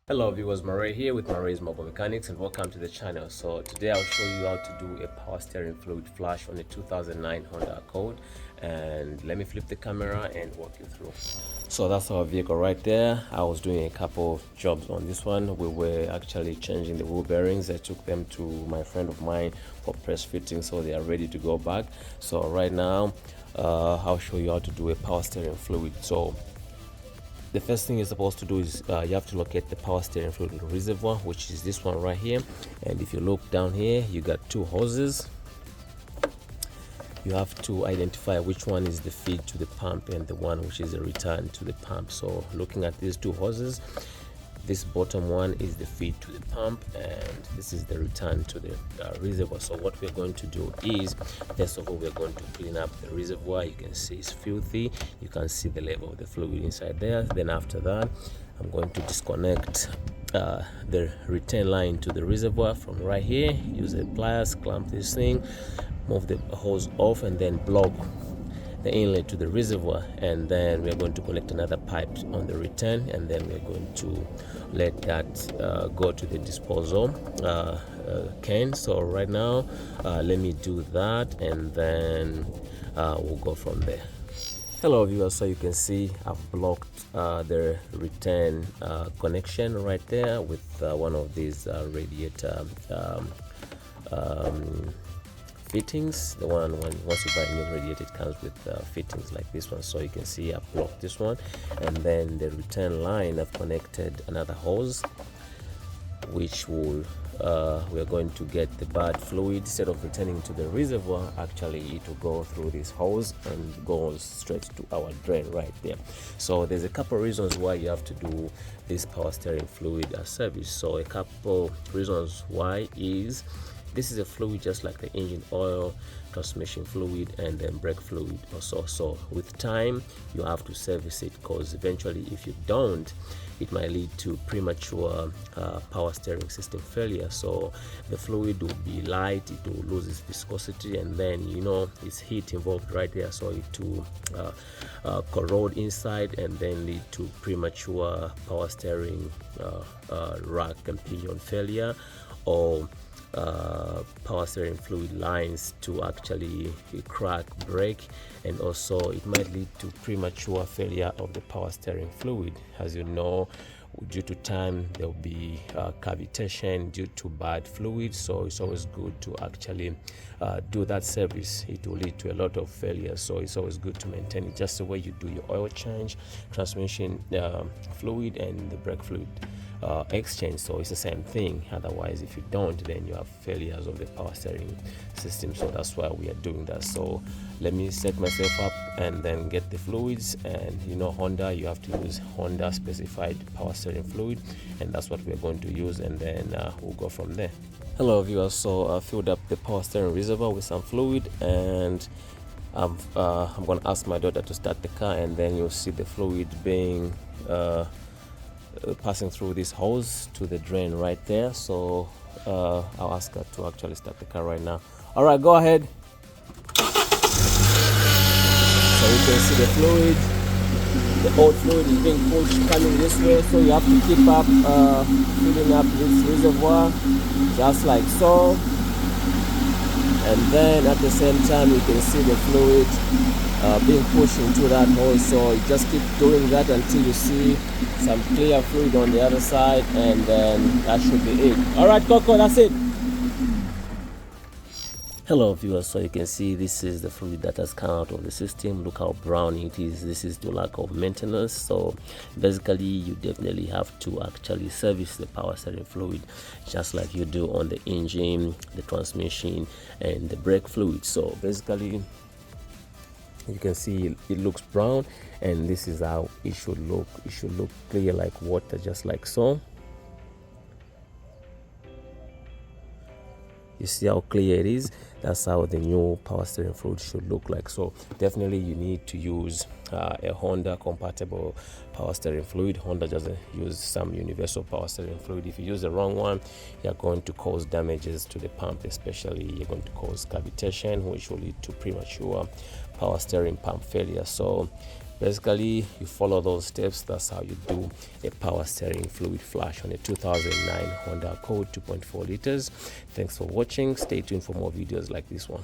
Hello viewers, Murray here with Murray's Mobile Mechanics and welcome to the channel. So today I'll show you how to do a power steering fluid flush on a 2009 Honda Accord, and let me flip the camera and walk you through. So that's our vehicle right there. I was doing a couple of jobs on this one. We were actually changing the wheel bearings. I took them to my friend of mine for press fitting, so they are ready to go back. So right now I'll show you how to do a power steering fluid. So the first thing you're supposed to do is you have to locate the power steering fluid reservoir, which is this one right here. And if you look down here, you got two hoses. You have to identify which one is the feed to the pump and the one which is the return to the pump. So looking at these two hoses, this bottom one is the feed to the pump and this is the return to the reservoir. So what we're going to do is, first of all, we're going to clean up the reservoir. You can see it's filthy. You can see the level of the fluid inside there. Then after that, I'm going to disconnect the return line to the reservoir from right here. Use a pliers, clamp this thing, move the hose off, and then block the inlet to the reservoir, and then we're going to connect another pipe on the return, and then we're going to let that go to the disposal can. So right now let me do that, and then we'll go from there. Hello viewers, so you can see I've blocked the return connection right there with one of these radiator fittings. The one when once you buy a new radiator, it comes with fittings like this one. So you can see I've blocked this one, and then the return line I've connected another hose, which will we're going to get the bad fluid. Instead of returning to the reservoir, actually it will go through this hose and go straight to our drain right there. So there's a couple reasons why you have to do this power steering fluid service. So a couple reasons why is, this is a fluid just like the engine oil, transmission fluid, and then brake fluid also. So with time you have to service it, because eventually if you don't, it might lead to premature power steering system failure. So the fluid will be light, it will lose its viscosity, and then it's heat involved right there, so it will corrode inside and then lead to premature power steering rack and pinion failure, or power steering fluid lines to actually crack, break, and also it might lead to premature failure of the power steering fluid. As you know, due to time there will be cavitation due to bad fluid, so it's always good to actually do that service. It will lead to a lot of failures, so it's always good to maintain it, just the way you do your oil change, transmission fluid, and the brake fluid exchange. So it's the same thing. Otherwise, if you don't, then you have failures of the power steering system. So that's why we are doing that. So let me set myself up and then get the fluids. And Honda, you have to use Honda specified power steering fluid, and that's what we're going to use, and then we'll go from there. Hello viewers, so I filled up the power steering reservoir with some fluid, and I'm going to ask my daughter to start the car, and then you'll see the fluid being passing through this hose to the drain right there. So I'll ask her to actually start the car right now. All right, go ahead. So you can see the fluid, the old fluid is being pushed coming this way, so you have to keep up filling up this reservoir just like so. And then at the same time you can see the fluid being pushed into that hole. So you just keep doing that until you see some clear fluid on the other side, and then that should be it. All right, Coco, that's it. Hello viewers, so you can see this is the fluid that has come out of the system. Look how brown it is. This is the lack of maintenance. So basically you definitely have to actually service the power steering fluid just like you do on the engine, the transmission, and the brake fluid. So basically you can see it looks brown, and this is how it should look. It should look clear like water, just like so. You see how clear it is? That's how the new power steering fluid should look like. So definitely you need to use a Honda compatible power steering fluid. Honda doesn't use some universal power steering fluid. If you use the wrong one, you're going to cause damages to the pump, especially you're going to cause cavitation, which will lead to premature power steering pump failure. So Basically, you follow those steps. That's how you do a power steering fluid flush on a 2009 Honda Accord 2.4 liters. Thanks for watching. Stay tuned for more videos like this one.